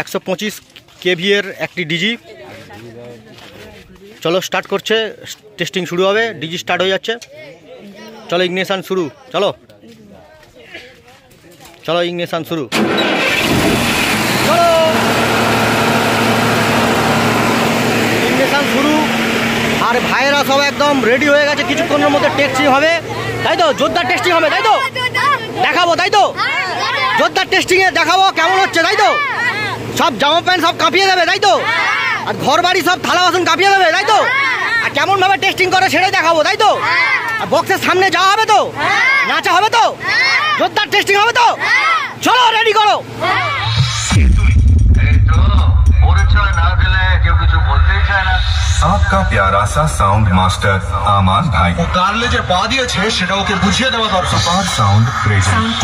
125 kV এর একটি DG. চলো স্টার্ট করছে, টেস্টিং শুরু হবে। ডিজি স্টার্ট হয়ে যাচ্ছে। চলো ইগনিশন শুরু। চলো চলো ইগনিশন শুরু। চলো ইগনিশন শুরু। আর ভাইয়েরা সব একদম রেডি হয়ে গেছে, কিছুক্ষণের মধ্যে টেস্টিং হবে, তাই তো? জোরদার টেস্টিং হবে, তাই তো? দেখাবো, তাই তো? জোরদার টেস্টিংয়ে দেখাবো কেমন হচ্ছে, তাই তো? সব জামা প্যান্ট সব কাঁপিয়ে দেবে, তাই তো? আর ঘর বাড়ি সব থালা বাসন কাঁপিয়ে দেবে, তাই তো? আর কেমন ভাবে টেস্টিং করে সেটাই দেখাবো, তাই তো? আর বক্সের সামনে যাওয়া হবে তো, নাচা হবে তো, জোরদার টেস্টিং হবে তো? চলো রেডি করো। आपका प्यारा सा साउंड मास्टर आमान भाई ও কারলে যে পা দিয়েছে সেটা ওকে বুঝিয়ে দেওয়া দরকার। सुपर साउंड प्रेजेंट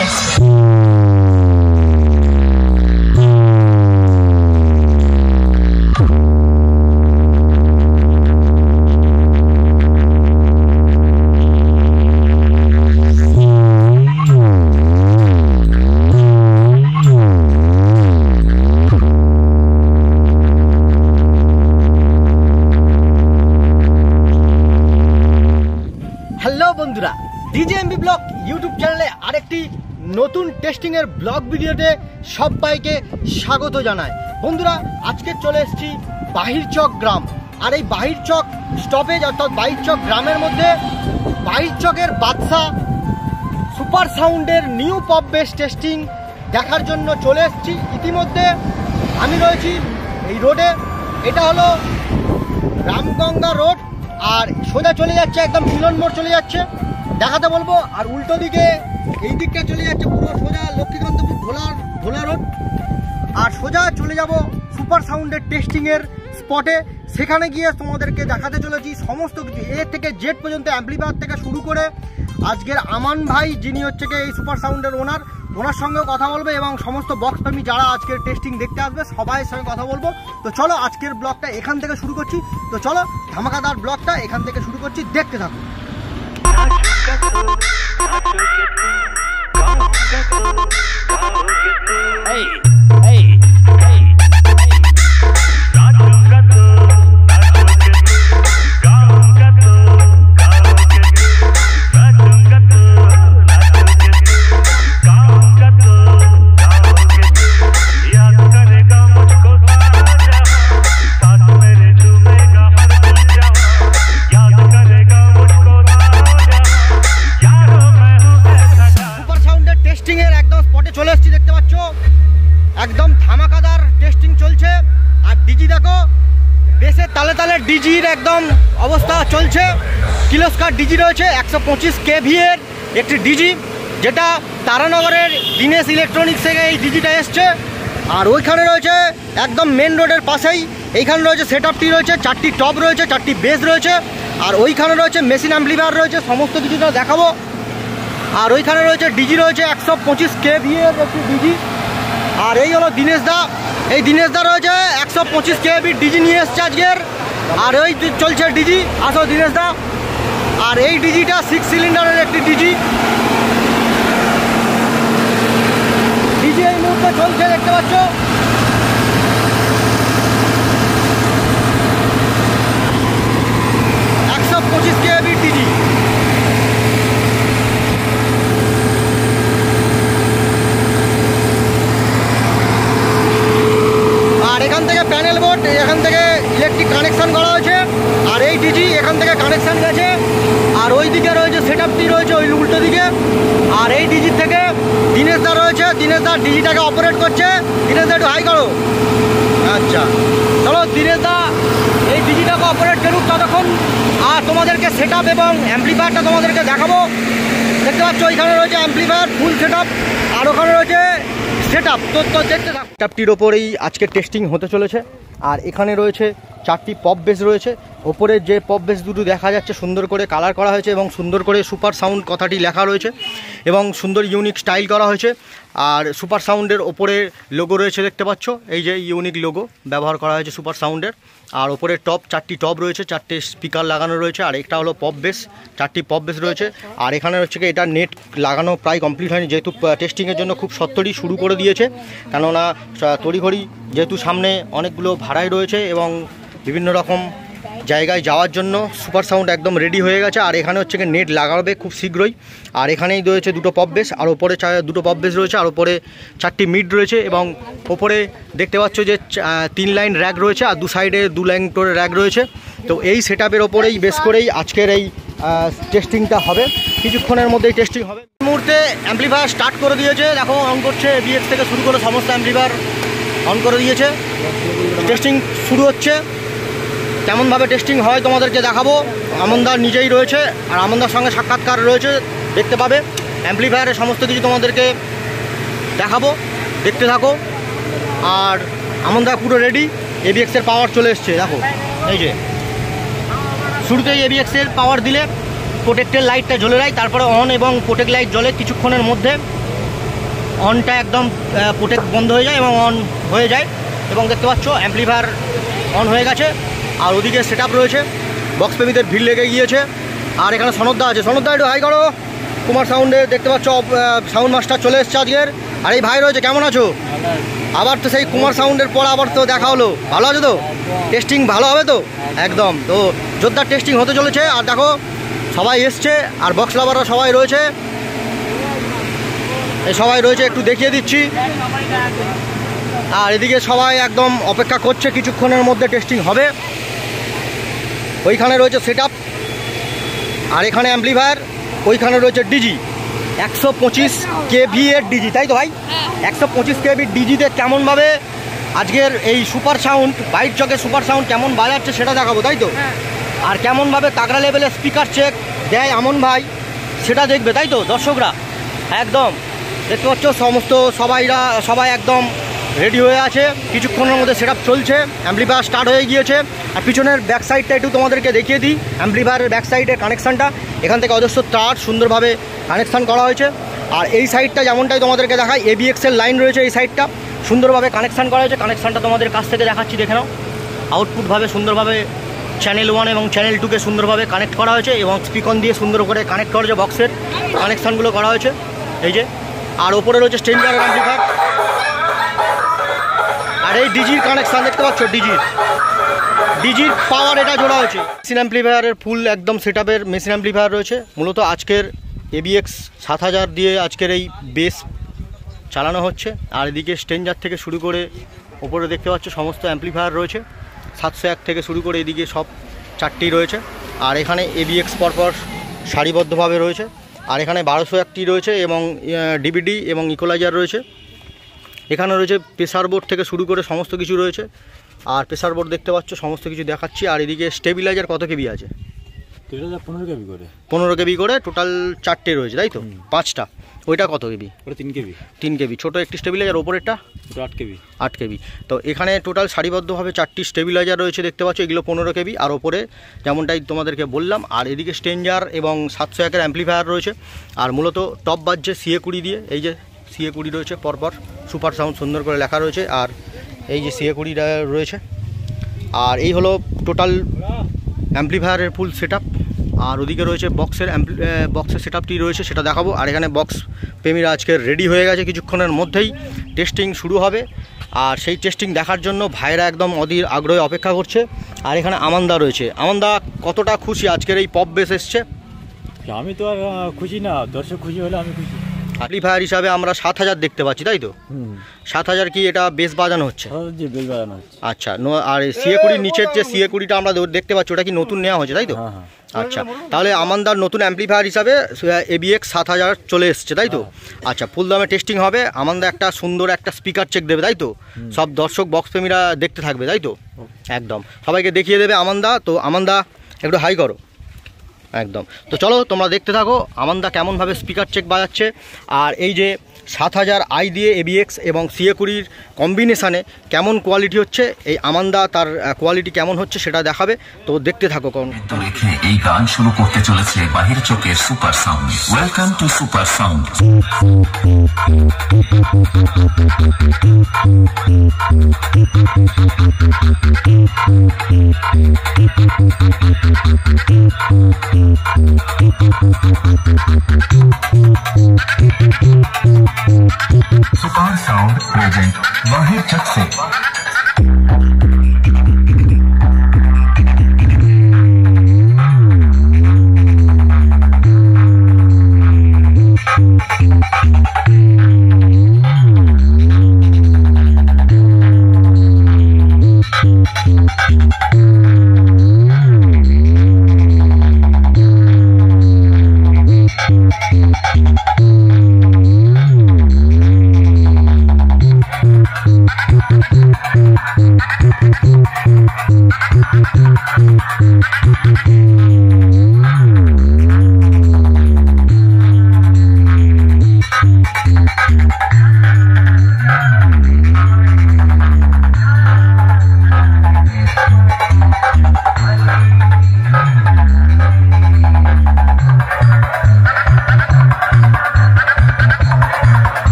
হ্যালো বন্ধুরা, ডিজেএমবি ব্লগ ইউটিউব চ্যানেলে আরেকটি নতুন টেস্টিংয়ের ব্লগ ভিডিওতে সবাইকে স্বাগত জানাই। বন্ধুরা, আজকে চলে এসেছি বাহিরচক গ্রাম। আর এই বাহিরচক স্টপেজ অর্থাৎ বাহিরচক গ্রামের মধ্যে বাহিরচকের বাদশাহ সুপার সাউন্ডের নিউ পপ বেস টেস্টিং দেখার জন্য চলে এসেছি। ইতিমধ্যে আমি রয়েছি এই রোডে। এটা হলো রামগঙ্গা রোড, আর সোজা চলে যাচ্ছে একদম মিলন মোড় চলে যাচ্ছে, দেখাতে বলবো। আর উল্টো দিকে এই দিকটা চলে যাচ্ছে পুরো সোজা লক্ষ্মীকান্তপুর ভোলা রোড। আর সোজা চলে যাব সুপার সাউন্ডের টেস্টিংয়ের স্পটে। সেখানে গিয়ে তোমাদেরকে দেখাতে চলেছি সমস্ত কিছু, এ থেকে জেড পর্যন্ত, অ্যাম্পলিফায়ার থেকে শুরু করে। আজকের আমান ভাই যিনি হচ্ছে এই সুপার সাউন্ডের ওনার সঙ্গেও কথা বলবে, এবং সমস্ত বক্স প্রেমী যারা আজকের টেস্টিং দেখতে আসবে সবাইয়ের সঙ্গে কথা বলবো। তো চলো আজকের ব্লগটা এখান থেকে শুরু করছি। তো চলো ধামাকাদার ব্লগটা এখান থেকে শুরু করছি, দেখতে থাকো। চলে এসেছি, দেখতে পাচ্ছ একদম ধামাকাদার টেস্টিং চলছে। আর ডিজি দেখো, বেসের তালে তালে ডিজির একদম অবস্থা চলছে। কিলোস্কার ডিজি রয়েছে 125 kV এর একটি ডিজি, যেটা তারানগরের দিনেশ ইলেকট্রনিক্স থেকে এই ডিজিটা এসছে। আর ওইখানে রয়েছে একদম মেন রোডের পাশেই, এইখানে রয়েছে সেট আপটি রয়েছে, 4টি টপ রয়েছে, 4টি বেস রয়েছে। আর ওইখানে রয়েছে মেশিন অ্যাম্পলিফায়ার রয়েছে, সমস্ত কিছুটা দেখাবো। আর ওইখানে রয়েছে ডিজি রয়েছে 125 kV এর একটি ডিজি। আর এই হলো দিনেশ দা, এই দিনেশ দা রয়েছে 125 kV ডিজি নিয়ে এসছে আজকের। আর ওই চলছে ডিজি, আসো দিনেশ দা। আর এই ডিজিটা 6 সিলিন্ডারের একটি ডিজি। ডিজি এই মুহূর্তে চলছে, দেখতে পাচ্ছ। kV DG. এখান থেকে প্যানেল বোর্ড, এখান থেকে ইলেকট্রিক কানেকশান করা হয়েছে। আর এই ডিজি এখান থেকে কানেকশান গেছে। আর ওই দিকে রয়েছে সেট আপটি রয়েছে ওই উল্টো দিকে। আর এই ডিজি থেকে দিনেশ দা রয়েছে, দিনেশ দা ডিজিটাকে অপারেট করছে। দিনেশ দা একটু হাই করো। আচ্ছা চলো দিনেশ দা এই ডিজিটাকে অপারেট করুক ততক্ষণ। আর তোমাদেরকে সেট আপ এবং অ্যাম্পলিফায়ারটা তোমাদেরকে দেখাবো। দেখতে পাচ্ছ ওইখানে রয়েছে অ্যাম্পলিফায়ার ফুল সেট আপ, আর ওখানে রয়েছে সেট আপ। তো দেখতে থাক। সেট আপটির ওপরেই আজকে টেস্টিং হতে চলেছে। আর এখানে রয়েছে 4টি পপ বেস রয়েছে। ওপরে যে পপ বেস দুটো দেখা যাচ্ছে সুন্দর করে কালার করা হয়েছে, এবং সুন্দর করে সুপার সাউন্ড কথাটি লেখা রয়েছে, এবং সুন্দর ইউনিক স্টাইল করা হয়েছে। আর সুপার সাউন্ডের ওপরে লোগো রয়েছে, দেখতে পাচ্ছ এই যে ইউনিক লোগো ব্যবহার করা হয়েছে সুপার সাউন্ডের। আর ওপরে টপ 4টি টপ রয়েছে, 4টে স্পিকার লাগানো রয়েছে। আর একটা হলো পপ বেস, 4টি পপ বেস রয়েছে। আর এখানে হচ্ছে কি এটা নেট লাগানো প্রায় কমপ্লিট হয়নি, যেহেতু টেস্টিংয়ের জন্য খুব সত্তরই শুরু করে দিয়েছে, কেননা তড়িঘড়ি যেহেতু সামনে অনেকগুলো ভাড়াই রয়েছে এবং বিভিন্ন রকম জায়গায় যাওয়ার জন্য সুপার সাউন্ড একদম রেডি হয়ে গেছে। আর এখানে হচ্ছে কি নেট লাগাবে খুব শীঘ্রই। আর এখানেই রয়েছে দুটো পপ বেস, আর ওপরে দুটো পপ বেস রয়েছে, আর ওপরে 4টি মিড রয়েছে এবং ওপরে দেখতে পাচ্ছ যে 3 লাইন র্যাক রয়েছে আর দু সাইডে 2 লাইন করে র্যাক রয়েছে। তো এই সেটআপের ওপরেই বেস করেই আজকের এই টেস্টিংটা হবে, কিছুক্ষণের মধ্যেই টেস্টিং হবে। এই মুহূর্তে অ্যাম্পলিফায়ার স্টার্ট করে দিয়েছে, দেখো অন করছে, এবিএক্স থেকে শুরু করে সমস্ত অ্যাম্পলিফায়ার অন করে দিয়েছে, টেস্টিং শুরু হচ্ছে। কেমনভাবে টেস্টিং হয় তোমাদেরকে দেখাবো। আমনদা নিজেই রয়েছে আর আমনদার সঙ্গে সাক্ষাৎকার রয়েছে, দেখতে পাবে। অ্যাম্পলিফায়ারের সমস্ত কিছু তোমাদেরকে দেখাবো, দেখতে থাকো। আর আমনদা পুরো রেডি, এবিএক্সের পাওয়ার চলে এসছে, দেখো এই যে শুরুতেই এবিএক্সের পাওয়ার দিলে প্রোটেক্টের লাইটটা জ্বলে যায়, তারপরে অন এবং প্রোটেক্ট লাইট জ্বলে, কিছুক্ষণের মধ্যে অনটা একদম প্রোটেক্ট বন্ধ হয়ে যায় এবং অন হয়ে যায়। এবং দেখতে পাচ্ছ অ্যাম্পলিফায়ার অন হয়ে গেছে। আর ওদিকে সেটআপ রয়েছে, বক্স প্রেমীদের ভিড় লেগে গিয়েছে। আর এখানে সনদদা আছে, সনদদা একটু হাই করো। কুমার সাউন্ডে দেখতে পাচ্ছ সাউন্ড মাস্টার চলে এসছে আজকের। আর এই ভাই রয়েছে, কেমন আছো? আবার তো সেই কুমার সাউন্ডের পর আবার তো দেখা হলো, ভালো আছো তো? টেস্টিং ভালো হবে তো? একদম, তো জোরদার টেস্টিং হতে চলেছে। আর দেখো সবাই এসছে আর বক্স লাভাররা সবাই রয়েছে, এই সবাই রয়েছে, একটু দেখিয়ে দিচ্ছি। আর এদিকে সবাই একদম অপেক্ষা করছে, কিছুক্ষণের মধ্যে টেস্টিং হবে। ওইখানে রয়েছে সেটআপ, আর এখানে অ্যাম্পলিফায়ার, ওইখানে রয়েছে ডিজি 125 কেভি এর ডিজি, তাই তো ভাই? 125 কেভি ডিজিতে কেমনভাবে আজকের এই সুপার সাউন্ড, বাইট চকের সুপার সাউন্ড কেমন বাজাচ্ছে সেটা দেখাবো, তাই তো? আর কেমনভাবে তাগড়া লেভেলের স্পিকার চেক দেয় আমন ভাই সেটা দেখবে, তাই তো দর্শকরা? একদম দেখতে পাচ্ছ সমস্ত সবাই একদম রেডি হয়ে আছে, কিছুক্ষণের মধ্যে সেটআপ চলছে, অ্যাম্পলিফায়ার স্টার্ট হয়ে গিয়েছে। আর পিছনের ব্যাক সাইডটা একটু তোমাদেরকে দেখিয়ে দিই, অ্যাম্পলিফায়ারের ব্যাক সাইডের কানেকশানটা, এখান থেকে অজস্র তার সুন্দরভাবে কানেকশান করা হয়েছে। আর এই সাইডটা যেমনটাই তোমাদেরকে দেখায়, এবিএক্সের লাইন রয়েছে, এই সাইডটা সুন্দরভাবে কানেকশান করা হয়েছে। কানেকশানটা তোমাদের কাছ থেকে দেখাচ্ছি, দেখে নাও। আউটপুটভাবে সুন্দরভাবে চ্যানেল 1 এবং চ্যানেল 2কে সুন্দরভাবে কানেক্ট করা হয়েছে এবং স্পিকন দিয়ে সুন্দর করে কানেক্ট করা হয়েছে, বক্সের কানেকশানগুলো করা হয়েছে এই যে। আর ওপরে রয়েছে স্টেঞ্জার অ্যাম্পলিফায়ার, আর এই ডিজির কানেকশান দেখতে পাচ্ছ, ডিজির পাওয়ার এটা জোড়া হয়েছে। মেশিন অ্যাম্পলিফায়ারের ফুল একদম সেটআপের মেশিন অ্যাম্পলিফায়ার রয়েছে। মূলত আজকের এবিএক্স 7000 দিয়ে আজকের এই বেস চালানো হচ্ছে। আর এদিকে স্টেঞ্জার থেকে শুরু করে ওপরে দেখতে পাচ্ছ সমস্ত অ্যাম্পলিফায়ার রয়েছে, 701 থেকে শুরু করে এদিকে সব 4টি রয়েছে। আর এখানে এবিএক্স পরপর সারিবদ্ধভাবে রয়েছে। আর এখানে 1201টি রয়েছে এবং ডিভিডি এবং ইকোলাইজার রয়েছে। এখানে রয়েছে প্রেসার বোর্ড থেকে শুরু করে সমস্ত কিছু রয়েছে। আর প্রেসার বোর্ড দেখতে পাচ্ছ, সমস্ত কিছু দেখাচ্ছি। আর এদিকে স্টেবিলাইজার কত কেবি আছে? 15 কেবি করে টোটাল 4টে রয়েছে, তাই তো? 5টা, ওইটা কত কেবি? ওটা 3 কেবি ছোটো একটি স্টেবিলাইজার, ওপরেরটা 8 কেবি। তো এখানে টোটাল সারিবদ্ধভাবে 4টি স্টেবিলাইজার রয়েছে, দেখতে পাচ্ছ। এগুলো 15 কেবি, আর ওপরে যেমনটাই তোমাদেরকে বললাম। আর এদিকে স্টেঞ্জার এবং 701-এর অ্যাম্পলিফায়ার রয়েছে। আর মূলত টপ বাজছে CA20 দিয়ে, এই যে CA20 রয়েছে, পরপর সুপার সাউন্ড সুন্দর করে লেখা রয়েছে। আর এই যে CA20 রয়েছে। আর এই হলো টোটাল অ্যাম্পলিফায়ারের ফুল সেটআপ। আর ওদিকে রয়েছে বক্সের সেটআপটি রয়েছে, সেটা দেখাবো। আর এখানে বক্স প্রেমীরা আজকে রেডি হয়ে গেছে, কিছুক্ষণের মধ্যেই টেস্টিং শুরু হবে। আর সেই টেস্টিং দেখার জন্য ভাইরা একদম অধীর আগ্রহে অপেক্ষা করছে। আর এখানে আমনদা রয়েছে। আমনদা কতটা খুশি আজকের এই পপ বেস এসছে? আমি তো আর খুশি না, দর্শক খুশি হলে আমি খুশি। অ্যাম্পলিফায়ার হিসাবে আমরা 7000 দেখতে পাচ্ছি, তাই তো? 7000 কি এটা বেস বাজানো হচ্ছে? আচ্ছা, আর CA20 নিচের যে CA20টা আমরা দেখতে পাচ্ছি, ওটা কি নতুন নেওয়া হয়েছে, তাই তো? আচ্ছা, তাহলে আমানদার নতুন অ্যাম্পলিফায়ার হিসাবে ABX 7000 চলে এসছে, তাই তো? আচ্ছা, ফুল দামে টেস্টিং হবে। আমানদা একটা সুন্দর একটা স্পিকার চেক দেবে, তাই তো? সব দর্শক বক্স প্রেমীরা দেখতে থাকবে, তাই তো? একদম সবাইকে দেখিয়ে দেবে আমানদা। তো আমানদা একটু হাই করো, একদম। তো চলো তোমরা দেখতে থাকো আমনদা কেমনভাবে স্পিকার চেক বাজাচ্ছে। আর এই যে 7000i দিয়ে ABX এবং CA20 কম্বিনেশানে কেমন কোয়ালিটি হচ্ছে, এই আমনদা তার কোয়ালিটি কেমন হচ্ছে সেটা দেখাবে। তো দেখতে থাকো। তো রেখে এই গান শুরু করতে চলেছে বাহির চোখের super sound. Welcome to super sound. Super sound present बाहिर चक से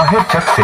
बाहिर चक से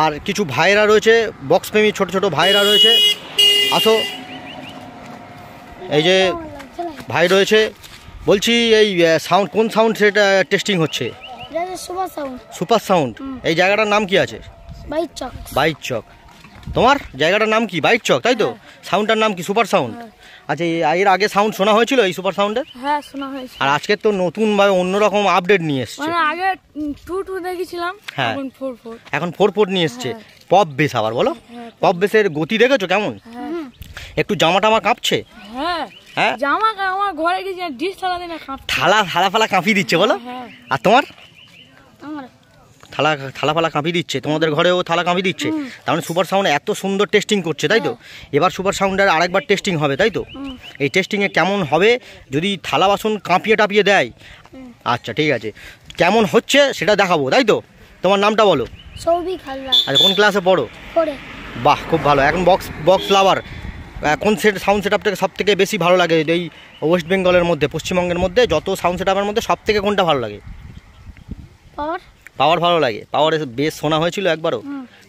আর কিছু ভাইরা রয়েছে, বক্স প্রেমী ছোট ছোট ভাইরা রয়েছে। আসো, এই যে ভাই রয়েছে। বলছি এই সাউন্ড কোন সাউন্ড সেটা টেস্টিং হচ্ছে? Super sound. এই জায়গাটার নাম কি আছে? বাইক চক। তোমার জায়গাটার নাম কি? বাইক চক, তাই তো? সাউন্ডটার নাম কি? Super sound. আচ্ছা, এর আগে সাউন্ড শোনা হয়েছিল এই সুপার সাউন্ডের? হ্যাঁ, শোনা হয়েছে। আর আজকে তো নতুন ভাবে অন্যরকম আপডেট নিয়ে এসেছে। মানে আগে 2 দেখেছিলাম, এখন 4 এখন 4 নিয়ে এসেছে। পপ বেস আবার বলো। পপ বেসের গতি দেখেছো কেমন? একটু জামা টামা কাঁপছে? হ্যাঁ হ্যাঁ, জামা আমার ঘরে গেছি, ডিশ থালা দিন কাঁপছে। থালা ফালা কাঁপিয়ে দিচ্ছে বলো। আর তোমার থালা ফালা কাঁপিয়ে দিচ্ছে? তোমাদের ঘরেও থালা কাঁপিয়ে দিচ্ছে? তার মানে সুপার সাউন্ড এত সুন্দর টেস্টিং করছে, তাই তো? এবার সুপার সাউন্ডের আরেকবার টেস্টিং হবে, তাই তো? এই টেস্টিংয়ে কেমন হবে যদি থালা বাসন কাঁপিয়ে টাপিয়ে দেয়? আচ্ছা ঠিক আছে, কেমন হচ্ছে সেটা দেখাবো, তাই তো? তোমার নামটা বলো। সৌভিক হালদার। আচ্ছা, কোন ক্লাসে পড়ো? বাহ, খুব ভালো। এখন বক্স লাভার কোন সাউন্ড সেট আপটাকে সব থেকে বেশি ভালো লাগে এই ওয়েস্ট বেঙ্গলের মধ্যে, পশ্চিমবঙ্গের মধ্যে যত সাউন্ড সেট আপের মধ্যে সব থেকে কোনটা ভালো লাগে? পাওয়ার ভালো লাগে। পাওয়ারের বেশ শোনা হয়েছিল একবারও?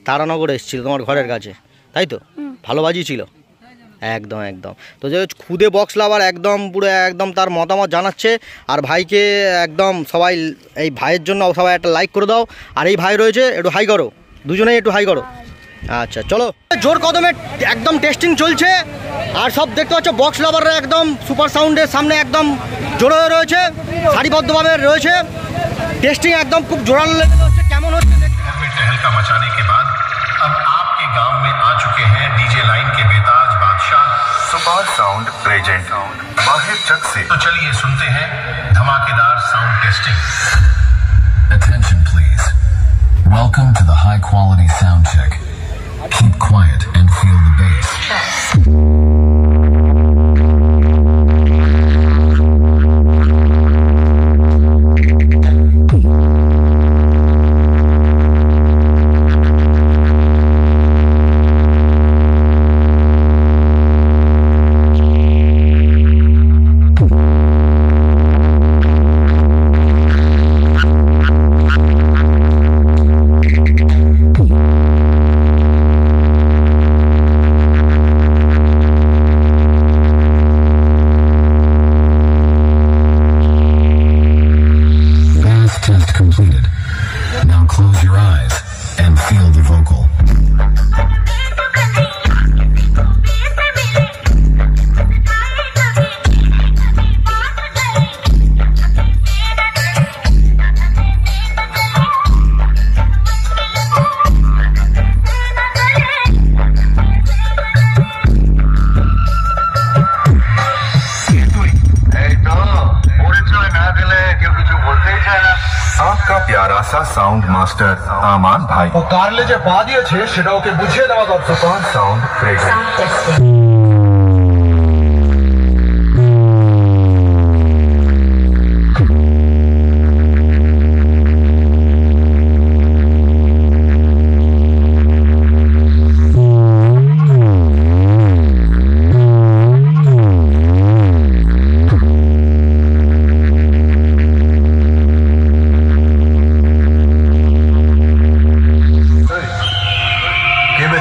তারানগরে এসেছিল তোমার ঘরের কাছে, তাই তো? ভালো বাজিয়েছিল একদম একদম। তো যে খুদে বক্স লাভার একদম পুরো একদম তার মতামত জানাচ্ছে। আর ভাইকে একদম সবাই, এই ভাইয়ের জন্য সবাই একটা লাইক করে দাও। আর এই ভাই রয়েছে, একটু হাই করো, দুজনেই একটু হাই করো। আচ্ছা চলো, জোর কদমে একদম টেস্টিং চলছে। আর সব দেখতে পাচ্ছ বক্স লাভাররা একদম সুপার সাউন্ডের সামনে একদম জোর হয়ে রয়েছে, সারিবদ্ধভাবে রয়েছে। টেস্টিং একদম খুব জোরালো লেগে হচ্ছে। কেমন হচ্ছে? तहलका मचाने के बाद अब आपके गांव में आ चुके हैं डीजे लाइन के बेताज बादशाह सुपर साउंड प्रेजेंट बाहिर चक से। तो चलिए सुनते हैं धमाकेदार sound testing. Attention please. Welcome to the high quality sound check. Keep quiet and feel the bass. Test completed. Now close your eyes and feel the vocal. आपका प्यारा सा साउंड मास्टर आमान भाई ও কারলে যে পা দিয়েছে সেটা ওকে বুঝিয়ে দেওয়া দরকার। सुपर साउंड प्रेजेंट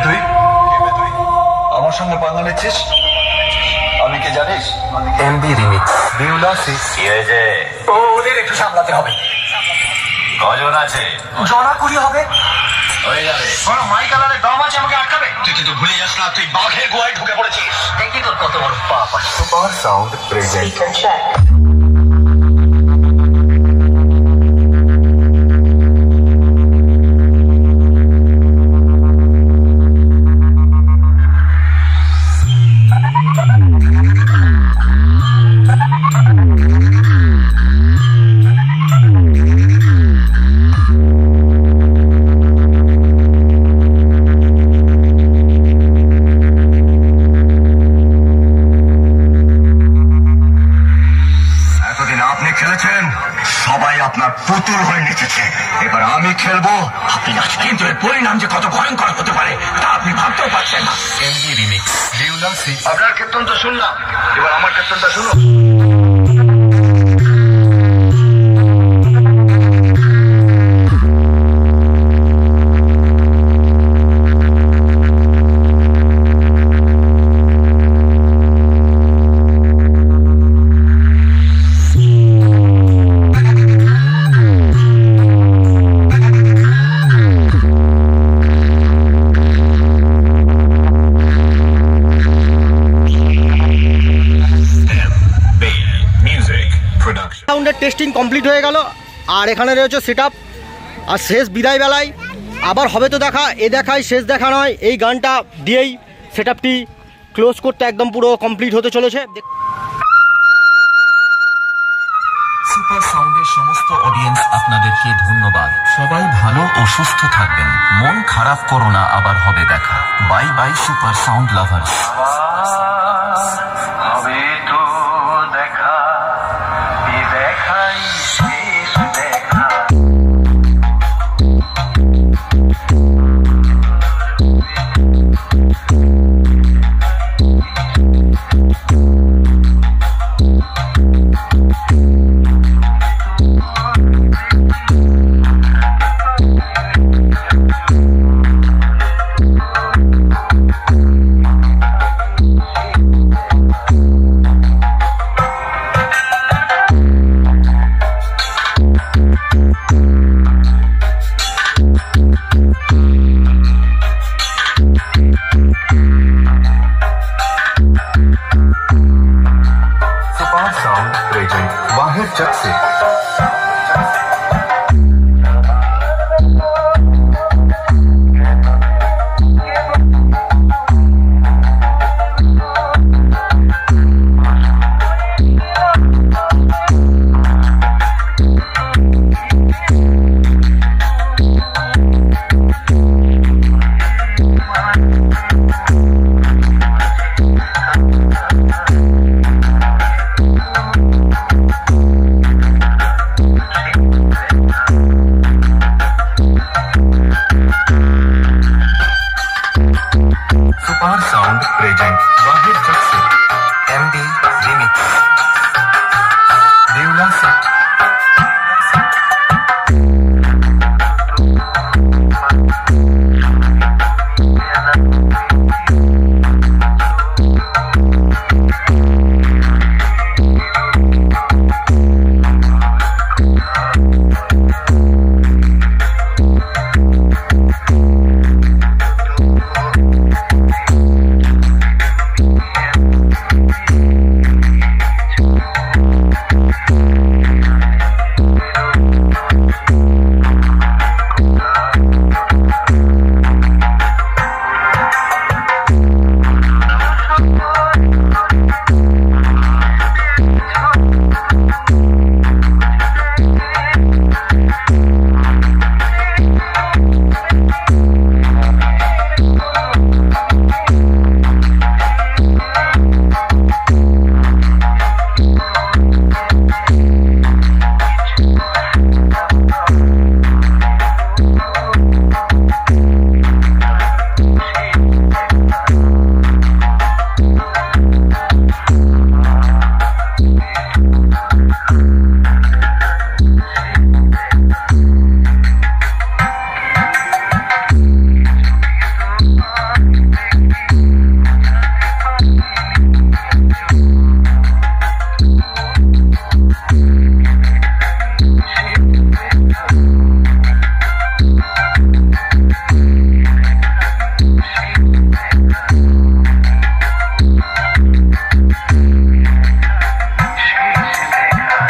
তুই আমার সঙ্গে পাঙ্গা নিচ্ছিস? আমি কে জানিস? এমবি রিমিক্স বিউলাসিস। কি হয়েছে? ওদের একটু সামলাতে হবে। কজন আছে? জনা কুড়ি হবে। হয়ে যাবে। কোনো মাই কালারের দম আছে আমাকে আটকাবে? তুই কিন্তু ভুলে যাস না তুই বাঘের গোয়ায় ঢুকে পড়েছিস। দেখি তোর কত বড় পাপ আছে। Super sound present. খেলেছেন সবাই আপনার পুতুল হয়ে নেচেছে, এবার আমি খেলবো আপনি নাচ। কিন্তু এর পরিণাম যে কত ভয়ঙ্কর হতে পারে তা আপনি ভাবতেও পারছেন না। এমবি রিমিক্স বিউলাসিস। আপনার কীর্তন তো শুনলাম, এবার আমার কীর্তনটা শুনো। সাউন্ডের টেস্টিং কমপ্লিট হয়ে গেল, আর এখানে রয়েছে সেট আপ। আর শেষ বিদায় বেলায় আবার হবে তো দেখা, এ দেখায় শেষ দেখা নয়। এই গানটা দিয়েই সেট আপটি ক্লোজ করতে একদম পুরো কমপ্লিট হতে চলেছে। সুপার সাউন্ডের সমস্ত অডিয়েন্স আপনাদেরকে ধন্যবাদ। সবাই ভালো ও সুস্থ থাকবেন, মন খারাপ করো না, আবার হবে দেখা। Bye bye super sound lovers. হবে তো দেখা, দেখাই শেষ দেখা। सुपर साउंड प्रेजेंट वाहिर चक से। सुपर साउंड प्रेजेंट वाहिर चक से। एमबी रिमिक्स देवला से।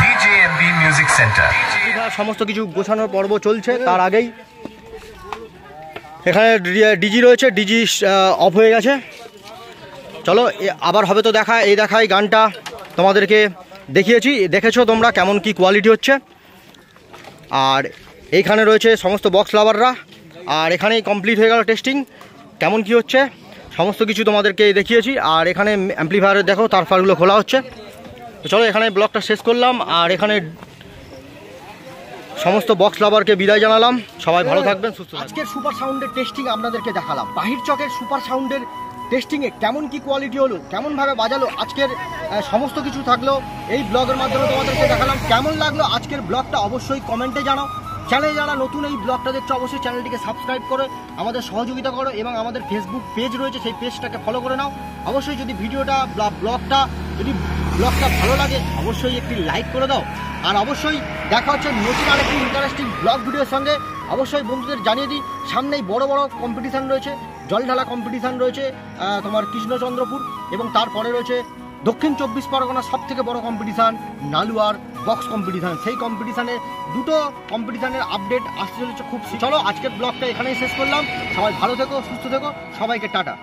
DJMB Music Center. সমস্ত কিছু গোছানোর পর্ব চলছে, তার আগেই এখানে ডিজি রয়েছে, ডিজি অফ হয়ে গেছে। চলো আবার হবে তো দেখা, এই দেখাই গানটা তোমাদেরকে দেখিয়েছি, দেখেছো তোমরা কেমন কি কোয়ালিটি হচ্ছে। আর এইখানে রয়েছে সমস্ত বক্স লাভাররা, আর এখানেই কমপ্লিট হয়ে গেল টেস্টিং, কেমন কি হচ্ছে সমস্ত কিছু তোমাদেরকে দেখিয়েছি। আর এখানে অ্যাম্প্লিফায়ারের দেখো তারফারগুলো খোলা হচ্ছে। তো চলো এখানে ব্লগটা শেষ করলাম, আর এখানে সমস্ত বক্স লাভারকে বিদায় জানালাম। সবাই ভালো থাকবেন, সুস্থ থাকবেন। আজকের সুপার সাউন্ডের টেস্টিং আপনাদেরকে দেখালাম, বাহির চকের সুপার সাউন্ডের টেস্টিংয়ে কেমন কি কোয়ালিটি হলো, কেমনভাবে বাজালো, আজকের সমস্ত কিছু থাকলো এই ব্লগের মাধ্যমে তোমাদেরকে দেখালাম। কেমন লাগলো আজকের ব্লগটা অবশ্যই কমেন্টে জানাও। চ্যানেলে যারা নতুন এই ব্লগটা দেখছো অবশ্যই চ্যানেলটিকে সাবস্ক্রাইব করে আমাদের সহযোগিতা করো, এবং আমাদের ফেসবুক পেজ রয়েছে সেই পেজটাকে ফলো করে নাও। অবশ্যই যদি ব্লগটা ভালো লাগে অবশ্যই একটি লাইক করে দাও। আর অবশ্যই দেখা হচ্ছে নতুন আরেকটি ইন্টারেস্টিং ব্লগ ভিডিওর সঙ্গে। অবশ্যই বন্ধুদের জানিয়ে দিই সামনেই বড় বড় কম্পিটিশান রয়েছে, জল ঢালা কম্পিটিশান রয়েছে তোমার কৃষ্ণচন্দ্রপুর, এবং তারপরে রয়েছে দক্ষিণ 24 পরগনার সব থেকে বড় কম্পিটিশান নালুয়ার বক্স কম্পিটিশান। সেই কম্পিটিশানে দুটো কম্পিটিশানের আপডেট আসতে চলেছে খুব। চলো আজকের ব্লগটা এখানেই শেষ করলাম। সবাই ভালো থেকো, সুস্থ থেকো, সবাইকে টাটা।